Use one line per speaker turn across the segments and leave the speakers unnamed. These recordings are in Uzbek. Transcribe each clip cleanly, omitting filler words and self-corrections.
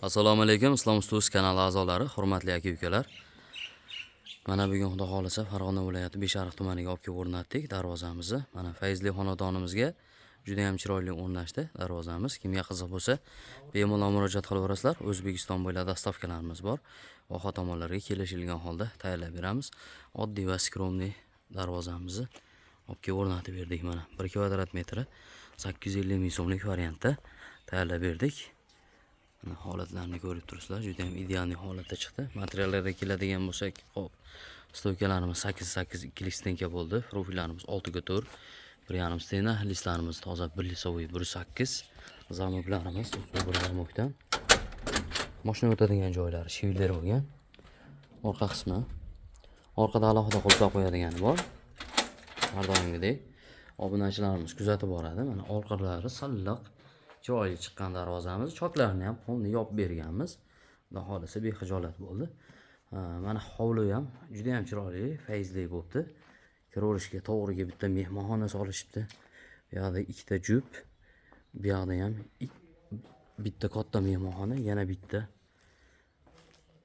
Assalomu alaykum, Islom Studios kanali a'zolari, hurmatli aka-ukalar. Mana bugun xudo xolasa Farg'ona viloyati Beshariq tumaniga olib kelib o'rnatdik darvozamizni. Mana Fayzli xonadonimizga juda ham chiroyli o'rnashdi darvozamiz. Kimga qiziq bo'lsa, bemalol murojaat qilaverasizlar. O'zbekiston bo'ylab dastavkalarimiz bor. Voha tomonlarga kelishilgan holda tayyorlab beramiz. Oddiy va skromniy darvozamizni olib kelib o'rnatib berdik. Mana 1 kvadrat metri 850 ming so'mlik variantda tayyorlab berdik. Holatlarni ko'rib turibsizlar, juda ham ideal holatda chiqdi. Materiallarga keladigan bo'lsak, hop, stoykalarimiz 8 ikkilik stenka bo'ldi. Profillarimiz 6 ga 4, 1,5 stena, listlarimiz toza 1 lisovoy 1.8, zamoklarimiz bir zamokdan. Mashina o'tadigan joylari shivler bo'lgan. Orqa qismi, orqada alohida qo'lqop qo'yadigani bor. Har doimgidek obunachilarimiz kuzatib boradi. Mana orqalari silliq, chiroyli chiqqan darvozamiz. Choklarni ham polni yopib berganmiz. Xudo xolasa bexijolat bo'ldi. Mana hovli ham juda ham chiroyli, fayzli bo'ldi. Kiraverishga to'g'riga bitta mehmonxona solishibdi. Bu yoqda ikkita jup, bu yoqda ham bitta katta mehmonxona, yana bitta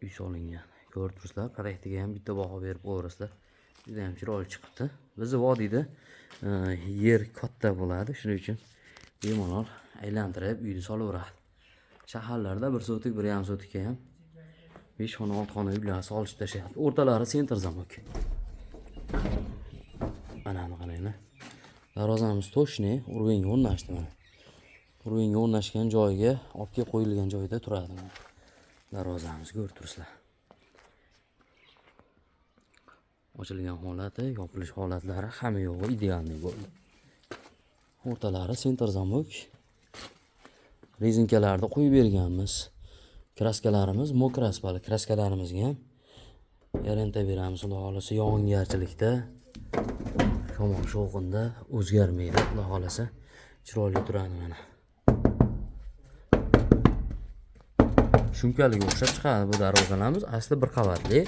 uy solingan. Ko'rib turibsizlar, proyektiga ham bitta baho berib qo'yasizlar. Juda ham chiroyli chiqibdi. Bizni vodiyda yer katta bo'ladi, shuning uchun bemalol aylantirib uyni solaveradi. Shaharlarda 1 sotik, 1,5 sotikka ham 5 xona, 6 xona uylar solishib tashlayapti. O'rtalari sentr zamok. Mana qaranglar. Darvozamiz to'shni, urvenga o'rnashdi mana. Urvenga o'rnashgan joyiga olib kelib qo'yilgan joyda turadi mana. Darvozamiz ko'rib turibsizlar. Ochilgan holati, yopilish holatlari hamma yo'g'i ideal bo'ldi. O'rtalari sentr zamok. Rezinkalarni qo'yib berganmiz. Kraskalarimiz mokras bali. Kraskalarimizga ham garanta beramiz. Xudo xolasa yog'ingarchilikda, shamol shovqinda o'zgarmaydi. Xudo xolasa chiroyli turadi mana. Shumkaliga o'xshab chiqadi bu darvozalarimiz. Asli bir qavatli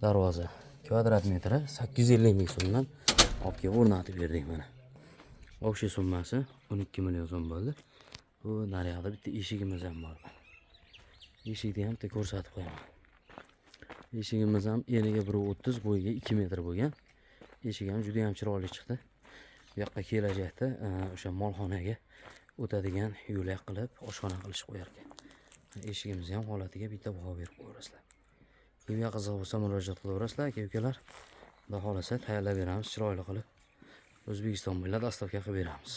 darvoza. Kvadrat metri 850 ming so'mdan olib kelib o'rnatib berdik mana. O'sha summasi 12 million so'm bo'ldi. Bu naryoqda bitta eshigimiz ham bor. Eshikni ham ko'rsatib qo'yaman. Eshigimiz ham eniga 1.30, bo'yiga 2 metr bo'lgan. Eshik ham juda ham chiroyli chiqdi. Bu yoqqa kelajakda o'sha molxonaga o'tadigan yo'lak qilib, oshxona qilish qo'yar ekan. Eshigimiz ham holatiga bitta baho berib qo'yasizlar. Kimga qiziq bo'lsa murojaat qilaverasizlar, aka-ukalar. Xudo xolasa tayyorlab beramiz, chiroyli qilib. O'zbekiston bo'ylab dastavka qilib beramiz.